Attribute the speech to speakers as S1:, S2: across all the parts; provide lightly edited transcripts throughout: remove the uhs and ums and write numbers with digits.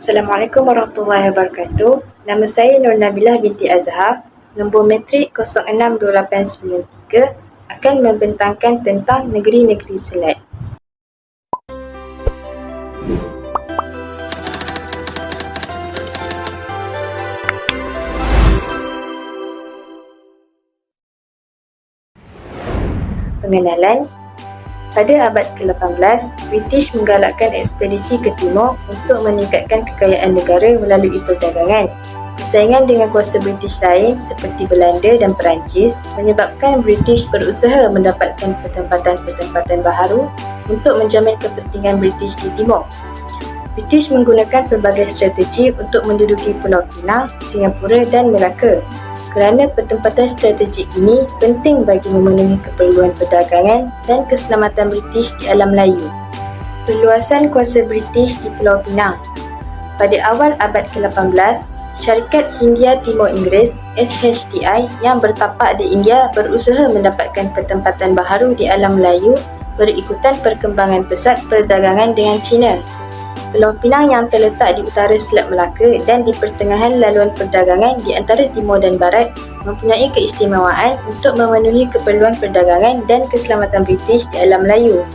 S1: Assalamualaikum warahmatullahi wabarakatuh. Nama saya Nur Nabilah binti Azhar. Nombor matrik 062893 akan membentangkan tentang negeri-negeri Selat. Pengenalan. Pada abad ke-18, British menggalakkan ekspedisi ke timur untuk meningkatkan kekayaan negara melalui perdagangan. Persaingan dengan kuasa British lain seperti Belanda dan Perancis menyebabkan British berusaha mendapatkan pertempatan-pertempatan baharu untuk menjamin kepentingan British di timur. British menggunakan pelbagai strategi untuk menduduki Pulau Pinang, Singapura dan Melaka. Kerana pertempatan strategik ini penting bagi memenuhi keperluan perdagangan dan keselamatan British di alam Melayu. Perluasan kuasa British di Pulau Pinang. Pada awal abad ke-18, Syarikat Hindia Timur Inggeris (SHTI) yang bertapak di India berusaha mendapatkan pertempatan baharu di alam Melayu berikutan perkembangan pesat perdagangan dengan China. Pulau Pinang yang terletak di utara Selat Melaka dan di pertengahan laluan perdagangan di antara timur dan barat mempunyai keistimewaan untuk memenuhi keperluan perdagangan dan keselamatan British di alam Melayu.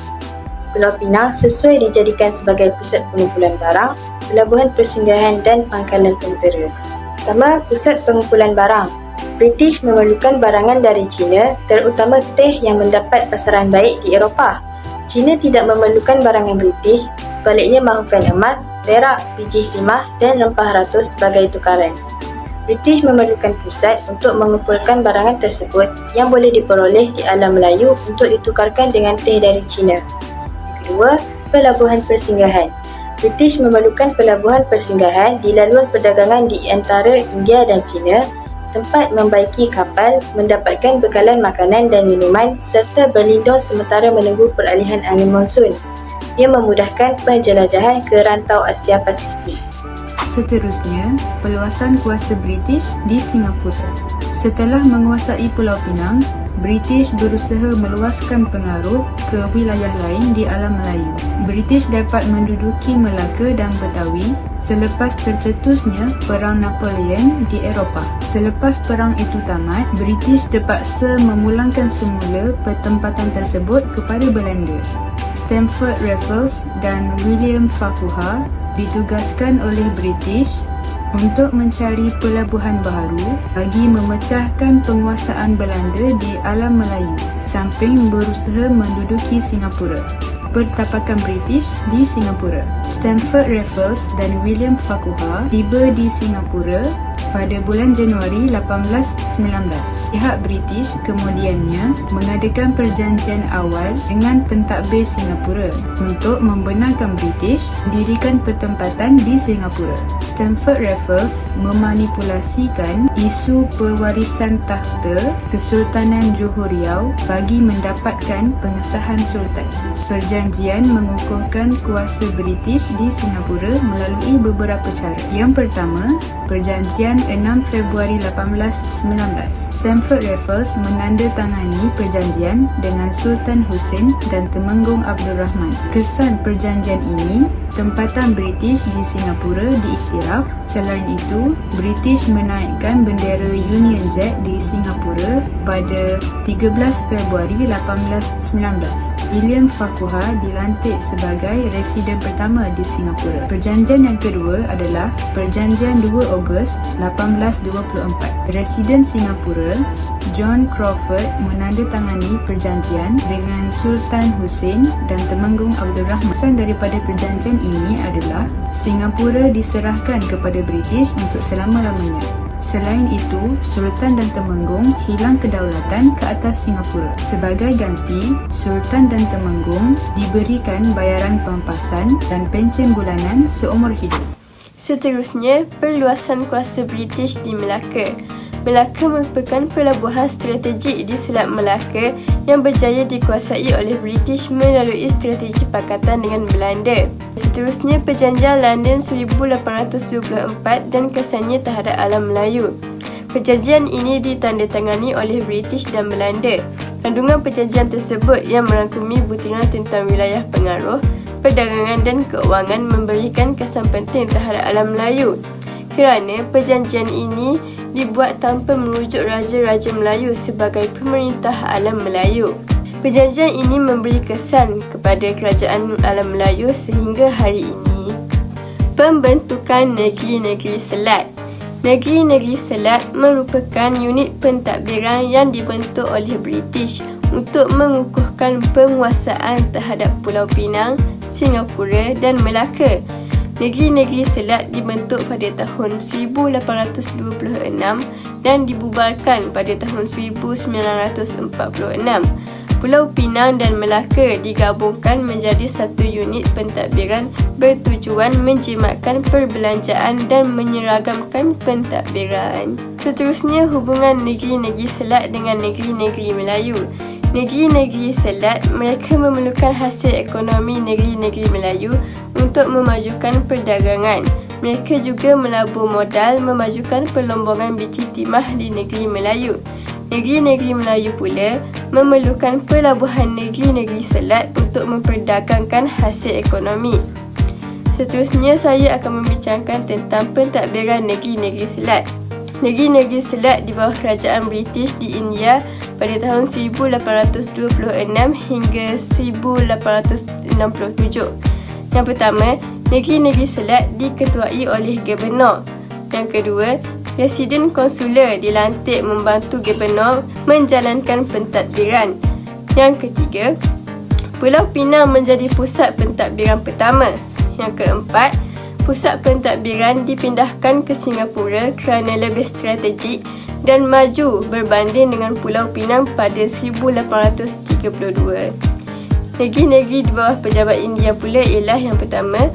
S1: Pulau Pinang sesuai dijadikan sebagai pusat pengumpulan barang, pelabuhan persinggahan dan pangkalan tentera. Pertama, pusat pengumpulan barang. British memerlukan barangan dari China, terutama teh yang mendapat pasaran baik di Eropah. China tidak memerlukan barangan British, sebaliknya mahukan emas, perak, biji timah dan rempah ratus sebagai tukaran. British memerlukan pusat untuk mengumpulkan barangan tersebut yang boleh diperoleh di alam Melayu untuk ditukarkan dengan teh dari China. Yang kedua, pelabuhan persinggahan. British memerlukan pelabuhan persinggahan di laluan perdagangan di antara India dan China, tempat membaiki kapal, mendapatkan bekalan makanan dan minuman serta berlindung sementara menunggu peralihan angin monsun. Ia memudahkan penjelajahan ke rantau Asia Pasifik.
S2: Seterusnya, perluasan kuasa British di Singapura. Setelah menguasai Pulau Pinang, British berusaha meluaskan pengaruh ke wilayah lain di alam Melayu. British dapat menduduki Melaka dan Betawi selepas tercetusnya Perang Napoleon di Eropah. Selepas perang itu tamat, British terpaksa memulangkan semula pertempatan tersebut kepada Belanda. Stamford Raffles dan William Farquhar ditugaskan oleh British untuk mencari pelabuhan baharu bagi memecahkan penguasaan Belanda di alam Melayu, samping berusaha menduduki Singapura. Pertapakan British di Singapura. Stamford Raffles dan William Farquhar tiba di Singapura pada bulan Januari 1819. Pihak British kemudiannya mengadakan perjanjian awal dengan pentadbir Singapura untuk membenarkan British dirikan pertempatan di Singapura. Stamford Raffles memanipulasikan isu pewarisan takhta Kesultanan Johor Riau bagi mendapatkan pengesahan Sultan. Perjanjian mengukuhkan kuasa British di Singapura melalui beberapa cara. Yang pertama, Perjanjian 6 Februari 1819. Stamford Raffles menandatangani perjanjian dengan Sultan Hussein dan Temenggung Abdul Rahman. Kesan perjanjian ini, tempatan British di Singapura diiktiraf. Selain itu, British menaikkan bendera Union Jack di Singapura pada 13 Februari 1819. William Farquhar dilantik sebagai residen pertama di Singapura. Perjanjian yang kedua adalah Perjanjian 2 Ogos 1824. Residen Singapura, John Crawford menandatangani perjanjian dengan Sultan Hussein dan Temenggung Abdul Rahman. Kesan daripada perjanjian ini adalah Singapura diserahkan kepada British untuk selama-lamanya. Selain itu, Sultan dan Temenggung hilang kedaulatan ke atas Singapura. Sebagai ganti, Sultan dan Temenggung diberikan bayaran pampasan dan pencen bulanan seumur hidup.
S3: Seterusnya, perluasan kuasa British di Melaka. Melaka merupakan pelabuhan strategik di Selat Melaka yang berjaya dikuasai oleh British melalui strategi pakatan dengan Belanda. Seterusnya, Perjanjian London 1824 dan kesannya terhadap alam Melayu. Perjanjian ini ditandatangani oleh British dan Belanda. Kandungan perjanjian tersebut yang merangkumi butiran tentang wilayah pengaruh, perdagangan dan keuangan memberikan kesan penting terhadap alam Melayu kerana perjanjian ini dibuat tanpa merujuk Raja-Raja Melayu sebagai pemerintah alam Melayu. Perjanjian ini memberi kesan kepada kerajaan alam Melayu sehingga hari ini. Pembentukan Negeri-Negeri Selat. Negeri-Negeri Selat merupakan unit pentadbiran yang dibentuk oleh British untuk mengukuhkan penguasaan terhadap Pulau Pinang, Singapura dan Melaka. Negeri-Negeri Selat dibentuk pada tahun 1826 dan dibubarkan pada tahun 1946. Pulau Pinang dan Melaka digabungkan menjadi satu unit pentadbiran bertujuan menjimatkan perbelanjaan dan menyeragamkan pentadbiran. Seterusnya, hubungan negeri-negeri Selat dengan negeri-negeri Melayu. Negeri-negeri Selat, mereka memerlukan hasil ekonomi negeri-negeri Melayu untuk memajukan perdagangan. Mereka juga melabur modal memajukan perlombongan biji timah di negeri Melayu. Negeri-negeri Melayu pula memerlukan pelabuhan negeri-negeri Selat untuk memperdagangkan hasil ekonomi. Seterusnya, saya akan membincangkan tentang pentadbiran negeri-negeri Selat. Negeri-negeri Selat di bawah kerajaan British di India pada tahun 1826 hingga 1867. Yang pertama, negeri-negeri Selat diketuai oleh Gubernur. Yang kedua, Presiden Konsuler dilantik membantu Gubernur menjalankan pentadbiran. Yang ketiga, Pulau Pinang menjadi pusat pentadbiran pertama. Yang keempat, pusat pentadbiran dipindahkan ke Singapura kerana lebih strategik dan maju berbanding dengan Pulau Pinang pada 1832. Negeri-negeri di bawah pejabat India pula ialah yang pertama,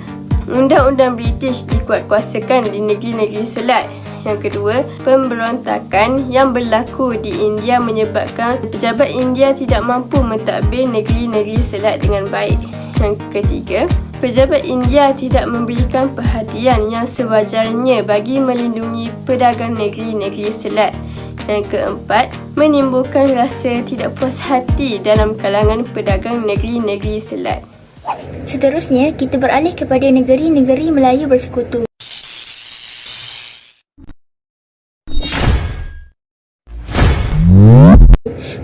S3: Undang-Undang British dikuatkuasakan di negeri-negeri Selat. Yang kedua, pemberontakan yang berlaku di India menyebabkan pejabat India tidak mampu mentadbir negeri-negeri Selat dengan baik. Yang ketiga, pejabat India tidak memberikan perhatian yang sewajarnya bagi melindungi pedagang negeri-negeri Selat. Yang keempat, menimbulkan rasa tidak puas hati dalam kalangan pedagang negeri-negeri Selat.
S4: Seterusnya, kita beralih kepada negeri-negeri Melayu bersekutu.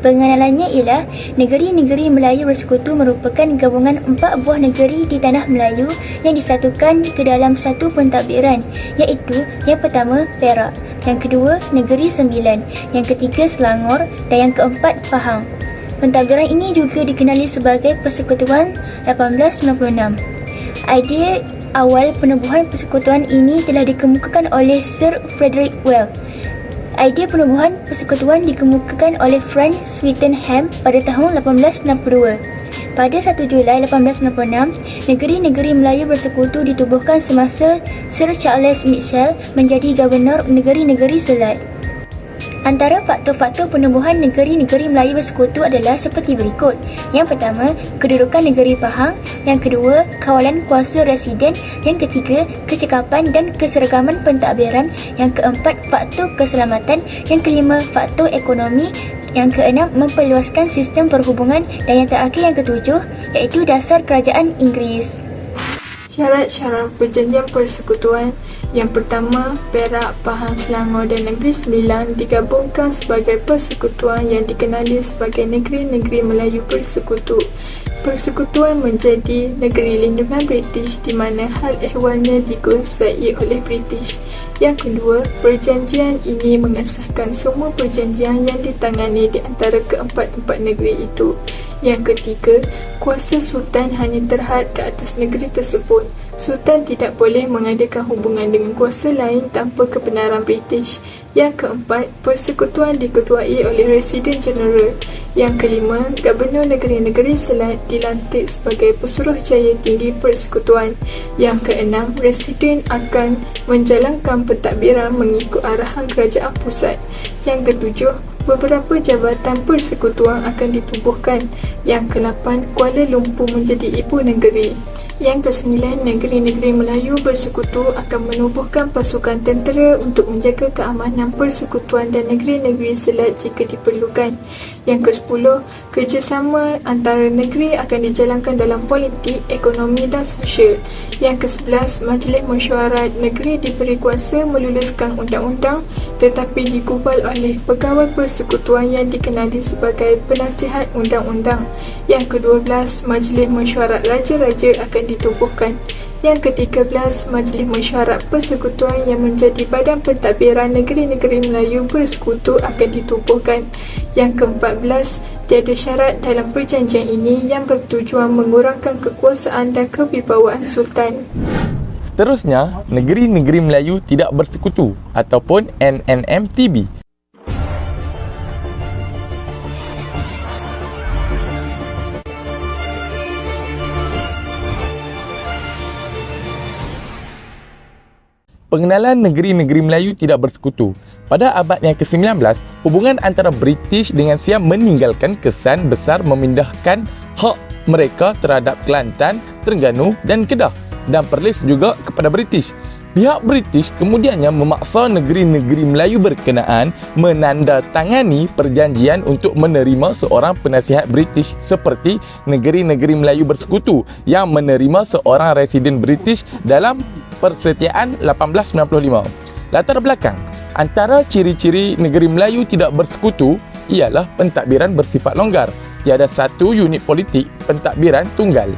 S4: Pengenalannya ialah negeri-negeri Melayu bersekutu merupakan gabungan 4 buah negeri di tanah Melayu yang disatukan ke dalam satu pentadbiran, iaitu yang pertama Perak, yang kedua Negeri Sembilan, yang ketiga Selangor dan yang keempat Pahang. Pentadbiran ini juga dikenali sebagai Persekutuan 1896. Idea awal penubuhan persekutuan ini telah dikemukakan oleh Sir Frederick Well. Idea penubuhan persekutuan dikemukakan oleh Frank Swettenham pada tahun 1892. Pada 1 Julai 1896, negeri-negeri Melayu bersekutu ditubuhkan semasa Sir Charles Mitchell menjadi Gubernur Negeri-Negeri Selat. Antara faktor-faktor penubuhan negeri-negeri Melayu bersekutu adalah seperti berikut. Yang pertama, kedudukan negeri Pahang. Yang kedua, kawalan kuasa residen. Yang ketiga, kecekapan dan keseragaman pentadbiran. Yang keempat, faktor keselamatan. Yang kelima, faktor ekonomi. Yang keenam, memperluaskan sistem perhubungan. Dan yang terakhir, yang ketujuh, iaitu dasar kerajaan Inggeris.
S5: Syarat-syarat perjanjian persekutuan. Yang pertama, Perak, Pahang, Selangor dan Negeri Sembilan digabungkan sebagai persekutuan yang dikenali sebagai Negeri-Negeri Melayu Bersekutu. Persekutuan menjadi negeri lindungan British di mana hal ehwalnya dikuasai oleh British. Yang kedua, perjanjian ini mengesahkan semua perjanjian yang ditangani di antara keempat-empat negeri itu. Yang ketiga, kuasa Sultan hanya terhad ke atas negeri tersebut. Sultan tidak boleh mengadakan hubungan dengan kuasa lain tanpa kebenaran British. Yang keempat, persekutuan diketuai oleh Residen Jeneral. Yang kelima, Gubernur Negeri-Negeri Selat dilantik sebagai Pesuruhjaya Tinggi Persekutuan. Yang keenam, Residen akan menjalankan pentadbiran mengikut arahan kerajaan pusat. Yang ketujuh, beberapa jabatan persekutuan akan ditubuhkan. Yang ke-8, Kuala Lumpur menjadi ibu negeri. Yang kesembilan, negeri-negeri Melayu bersekutu akan menubuhkan pasukan tentera untuk menjaga keamanan persekutuan dan negeri-negeri selat jika diperlukan. Yang ke-10, kerjasama antara negeri akan dijalankan dalam politik, ekonomi dan sosial. Yang ke-11, Majlis Mesyuarat Negeri diberi kuasa meluluskan undang-undang tetapi digubal oleh pegawai persekutuan yang dikenali sebagai penasihat undang-undang. Yang ke-12, Majlis Mesyuarat Raja-Raja akan ditubuhkan. Yang ke-13, Majlis Mesyuarat Persekutuan yang menjadi badan pentadbiran negeri-negeri Melayu bersekutu akan ditubuhkan. Yang ke-14, tiada syarat dalam perjanjian ini yang bertujuan mengurangkan kekuasaan dan kewibawaan Sultan.
S6: Seterusnya, negeri-negeri Melayu tidak bersekutu ataupun NNMTB. Pengenalan negeri-negeri Melayu tidak bersekutu. Pada abad yang ke-19, hubungan antara British dengan Siam meninggalkan kesan besar memindahkan hak mereka terhadap Kelantan, Terengganu dan Kedah dan Perlis juga kepada British. Pihak British kemudiannya memaksa negeri-negeri Melayu berkenaan menandatangani perjanjian untuk menerima seorang penasihat British seperti negeri-negeri Melayu bersekutu yang menerima seorang residen British dalam Persetiaan 1895. Latar belakang antara ciri-ciri negeri Melayu tidak bersekutu ialah pentadbiran bersifat longgar. Tiada satu unit politik pentadbiran tunggal.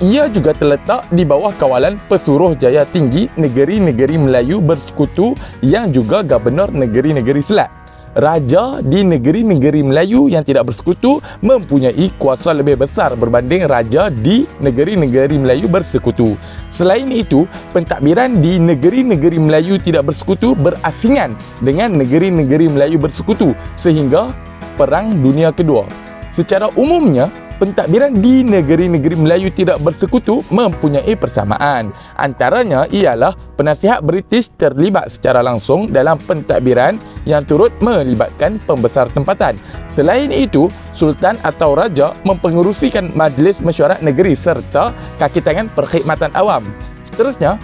S6: Ia juga terletak di bawah kawalan Pesuruhjaya Tinggi negeri-negeri Melayu bersekutu yang juga Gubernur negeri-negeri Selat. Raja di negeri-negeri Melayu yang tidak bersekutu mempunyai kuasa lebih besar berbanding raja di negeri-negeri Melayu bersekutu. Selain itu, pentadbiran di negeri-negeri Melayu tidak bersekutu berasingan dengan negeri-negeri Melayu bersekutu sehingga Perang Dunia Kedua. Secara umumnya, pentadbiran di negeri-negeri Melayu tidak bersekutu mempunyai persamaan. Antaranya ialah penasihat British terlibat secara langsung dalam pentadbiran yang turut melibatkan pembesar tempatan. Selain itu, Sultan atau Raja mempengerusikan Majlis Mesyuarat Negeri serta kaki tangan perkhidmatan awam. Seterusnya,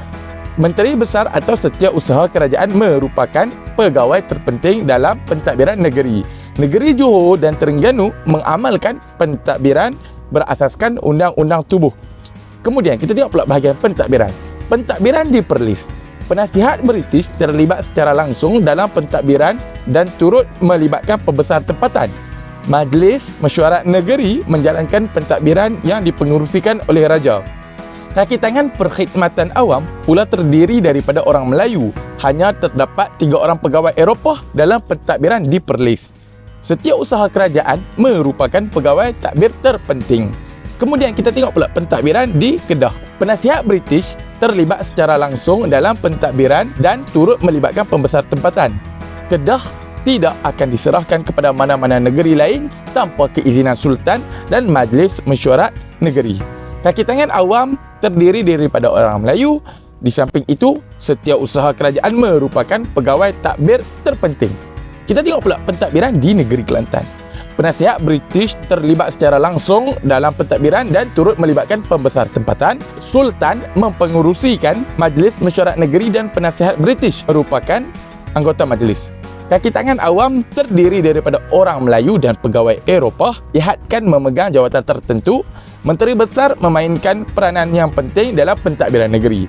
S6: Menteri Besar atau Setiausaha Kerajaan merupakan pegawai terpenting dalam pentadbiran negeri. Negeri Johor dan Terengganu mengamalkan pentadbiran berasaskan Undang-Undang Tubuh. Kemudian kita tengok pula bahagian pentadbiran. Pentadbiran di Perlis. Penasihat British terlibat secara langsung dalam pentadbiran dan turut melibatkan pembesar tempatan. Majlis Mesyuarat Negeri menjalankan pentadbiran yang dipengerusikan oleh Raja. Kaki tangan perkhidmatan awam pula terdiri daripada orang Melayu. Hanya terdapat 3 orang pegawai Eropah dalam pentadbiran di Perlis. Setiausaha kerajaan merupakan pegawai tadbir terpenting. Kemudian kita tengok pula pentadbiran di Kedah. Penasihat British terlibat secara langsung dalam pentadbiran dan turut melibatkan pembesar tempatan. Kedah tidak akan diserahkan kepada mana-mana negeri lain tanpa keizinan Sultan dan Majlis Mesyuarat Negeri. Kaki tangan awam terdiri daripada orang Melayu. Di samping itu, setiausaha kerajaan merupakan pegawai tadbir terpenting. Kita tengok pula pentadbiran di negeri Kelantan. Penasihat British terlibat secara langsung dalam pentadbiran dan turut melibatkan pembesar tempatan. Sultan mempengerusikan Majlis Mesyuarat Negeri dan penasihat British merupakan anggota majlis. Kaki tangan awam terdiri daripada orang Melayu dan pegawai Eropah dihadkan memegang jawatan tertentu. Menteri Besar memainkan peranan yang penting dalam pentadbiran negeri.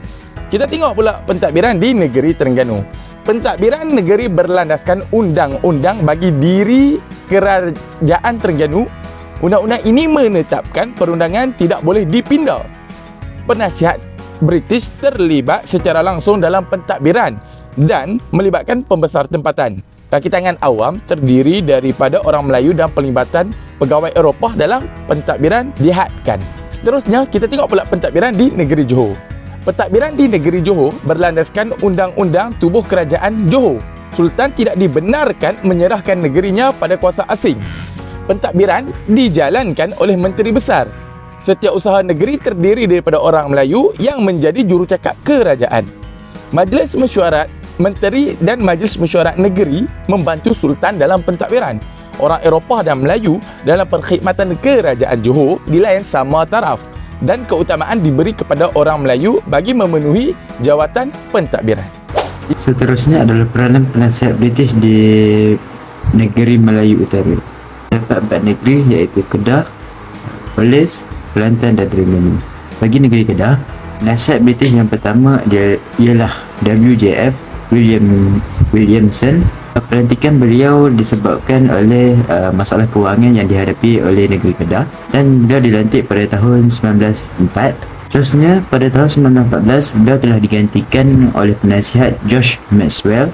S6: Kita tengok pula pentadbiran di negeri Terengganu. Pentadbiran negeri berlandaskan undang-undang bagi diri Kerajaan Terengganu. Undang-undang ini menetapkan perundangan tidak boleh dipindah. Penasihat British terlibat secara langsung dalam pentadbiran dan melibatkan pembesar tempatan. Kaki tangan awam terdiri daripada orang Melayu dan pelibatan pegawai Eropah dalam pentadbiran dihadkan. Seterusnya, kita tengok pula pentadbiran di negeri Johor. Pentadbiran di negeri Johor berlandaskan Undang-Undang Tubuh Kerajaan Johor. Sultan tidak dibenarkan menyerahkan negerinya pada kuasa asing. Pentadbiran dijalankan oleh Menteri Besar. Setiausaha negeri terdiri daripada orang Melayu yang menjadi jurucakap kerajaan. Majlis Mesyuarat Menteri dan Majlis Mesyuarat Negeri membantu Sultan dalam pentadbiran. Orang Eropah dan Melayu dalam perkhidmatan kerajaan Johor dilayan sama taraf. dan keutamaan diberi kepada orang Melayu bagi memenuhi jawatan pentadbiran.
S7: Seterusnya adalah peranan penasihat British di negeri Melayu Utara. Terdapat 4 negeri iaitu Kedah, Perlis, Kelantan dan Terengganu. Bagi negeri Kedah, penasihat British yang pertama dia ialah WJF Williamson. Pelantikan beliau disebabkan oleh masalah kewangan yang dihadapi oleh negeri Kedah dan beliau dilantik pada tahun 1904. Seterusnya pada tahun 1914 beliau telah digantikan oleh penasihat George Maxwell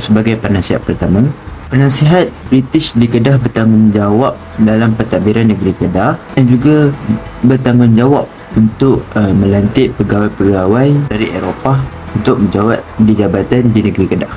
S7: sebagai penasihat pertama. Penasihat British di Kedah bertanggungjawab dalam pentadbiran negeri Kedah dan juga bertanggungjawab untuk melantik pegawai-pegawai dari Eropah untuk menjawat di jabatan di negeri Kedah.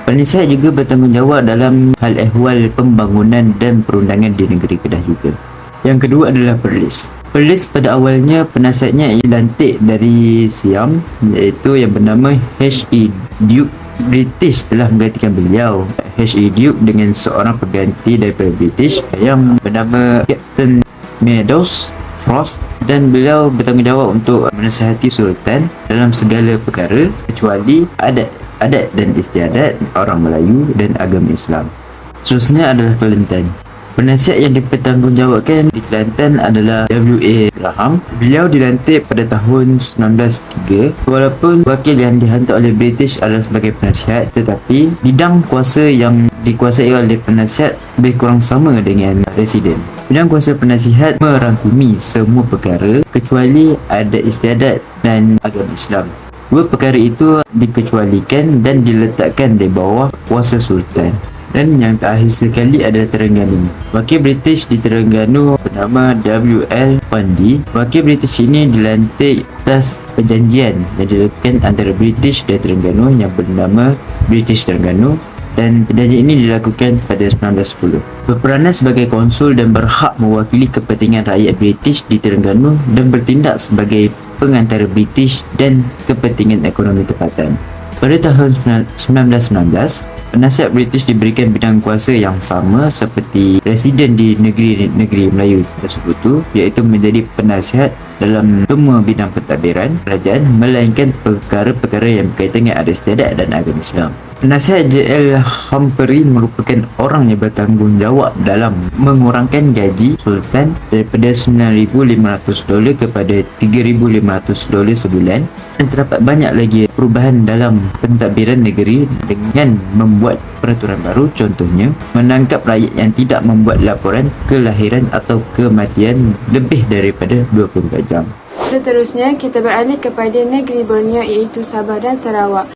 S7: Penasihat juga bertanggungjawab dalam hal ehwal pembangunan dan perundangan di negeri Kedah juga. Yang kedua adalah Perlis. Perlis pada awalnya penasihatnya dilantik dari Siam iaitu yang bernama H.E. Duke. British telah menggantikan beliau H.E. Duke dengan seorang pengganti daripada British yang bernama Captain Meadows Frost dan beliau bertanggungjawab untuk menasihati Sultan dalam segala perkara kecuali adat dan istiadat orang Melayu dan agama Islam. Seterusnya adalah Kelantan. Penasihat yang dipertanggungjawabkan di Kelantan adalah W.A. Graham. Beliau dilantik pada tahun 1903. Walaupun wakil yang dihantar oleh British adalah sebagai penasihat, tetapi bidang kuasa yang dikuasai oleh penasihat lebih kurang sama dengan residen. Bidang kuasa penasihat merangkumi semua perkara kecuali adat istiadat dan agama Islam. Dua perkara itu dikecualikan dan diletakkan di bawah kuasa Sultan. Dan yang terakhir sekali adalah Terengganu. Wakil British di Terengganu bernama W.L. Pandi. Wakil British ini dilantik atas perjanjian yang dilakukan antara British dan Terengganu yang bernama British Terengganu, dan perjanjian ini dilakukan pada 1910. Berperanan sebagai konsul dan berhak mewakili kepentingan rakyat British di Terengganu dan bertindak sebagai pengantara British dan kepentingan ekonomi tempatan. Pada tahun 1919, penasihat British diberikan bidang kuasa yang sama seperti residen di negeri Melayu tersebut tu, iaitu menjadi penasihat dalam semua bidang pentadbiran kerajaan melainkan perkara-perkara yang berkaitan dengan adat istiadat dan agama Islam. Penasihat J.L. Humphrey merupakan orang yang bertanggungjawab dalam mengurangkan gaji Sultan daripada $9,500 kepada $3,500 sebulan, dan terdapat banyak lagi perubahan dalam pentadbiran negeri dengan membuat peraturan baru, contohnya menangkap rakyat yang tidak membuat laporan kelahiran atau kematian lebih daripada 24 jam.
S1: Seterusnya, kita beralih kepada negeri Borneo iaitu Sabah dan Sarawak.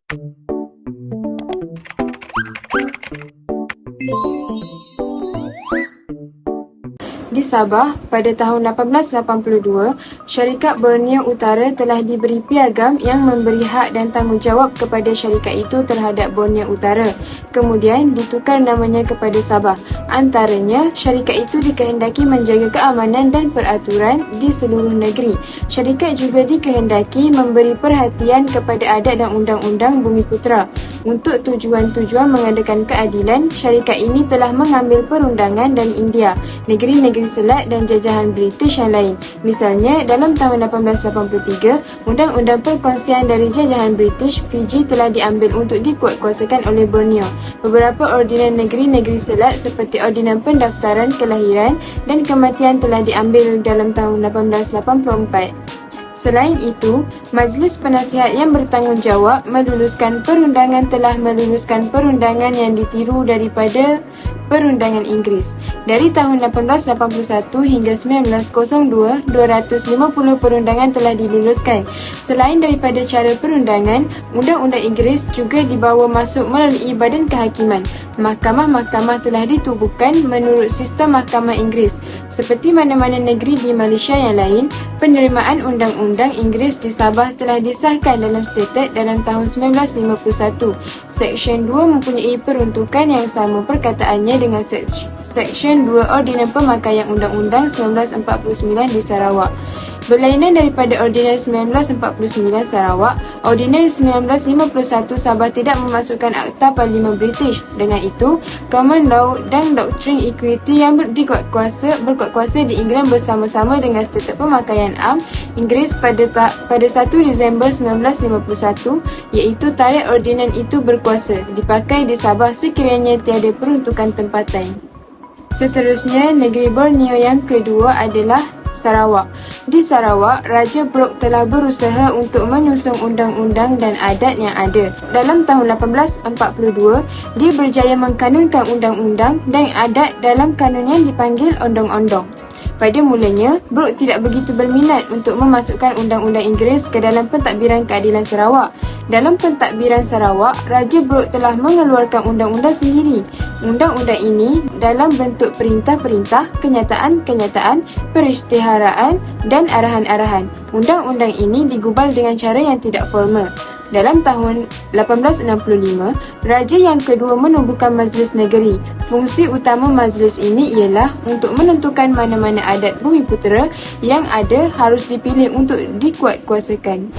S1: Di Sabah, pada tahun 1882, syarikat Borneo Utara telah diberi piagam yang memberi hak dan tanggungjawab kepada syarikat itu terhadap Borneo Utara. Kemudian ditukar namanya kepada Sabah. Antaranya, syarikat itu dikehendaki menjaga keamanan dan peraturan di seluruh negeri. Syarikat juga dikehendaki memberi perhatian kepada adat dan undang-undang Bumiputera. Untuk tujuan-tujuan mengadakan keadilan, syarikat ini telah mengambil perundangan dari India, negeri-negeri Selat dan jajahan British yang lain. Misalnya, dalam tahun 1883, Undang-Undang Perkongsian dari jajahan British Fiji telah diambil untuk dikuatkuasakan oleh Borneo. Beberapa ordinan negeri-negeri Selat seperti Ordinan Pendaftaran Kelahiran dan Kematian telah diambil dalam tahun 1884. Selain itu, Majlis Penasihat yang bertanggungjawab meluluskan perundangan telah meluluskan perundangan yang ditiru daripada perundangan Inggeris. Dari tahun 1881 hingga 1902, 250 perundangan telah diluluskan. Selain daripada cara perundangan, Undang-Undang Inggeris juga dibawa masuk melalui Badan Kehakiman. Mahkamah-mahkamah telah ditubuhkan menurut sistem Mahkamah Inggeris. Seperti mana-mana negeri di Malaysia yang lain, penerimaan Undang-Undang Inggeris di Sabah telah disahkan dalam statut dalam tahun 1951. Seksyen 2 mempunyai peruntukan yang sama perkataannya dengan Seksyen 2 Ordinan Pemakaian Undang-Undang 1949 di Sarawak.
S2: Berlainan daripada Ordinans 1949 Sarawak, Ordinans 1951 Sabah tidak memasukkan Akta Parlimen British. Dengan itu, Common Law dan Doktrin Equity yang berkuat kuasa di England bersama-sama dengan Statut Pemakaian Am Inggeris pada 1 Disember 1951, iaitu tarikh ordinan itu berkuasa dipakai di Sabah sekiranya tiada peruntukan tempatan. Seterusnya, negeri Borneo yang kedua adalah Sarawak. Di Sarawak, Raja Brooke telah berusaha untuk menyusun undang-undang dan adat yang ada. Dalam tahun 1842, dia berjaya mengkanunkan undang-undang dan adat dalam kanun yang dipanggil Ondong-Ondong. Pada mulanya, Brooke tidak begitu berminat untuk memasukkan undang-undang Inggeris ke dalam pentadbiran keadilan Sarawak. Dalam pentadbiran Sarawak, Raja Brooke telah mengeluarkan undang-undang sendiri. Undang-undang ini dalam bentuk perintah-perintah, kenyataan-kenyataan, perisytiharaan dan arahan-arahan. Undang-undang ini digubal dengan cara yang tidak formal. Dalam tahun 1865, Raja yang kedua menubuhkan Majlis Negeri. Fungsi utama majlis ini ialah untuk menentukan mana-mana adat Bumiputera yang ada harus dipilih untuk dikuatkuasakan.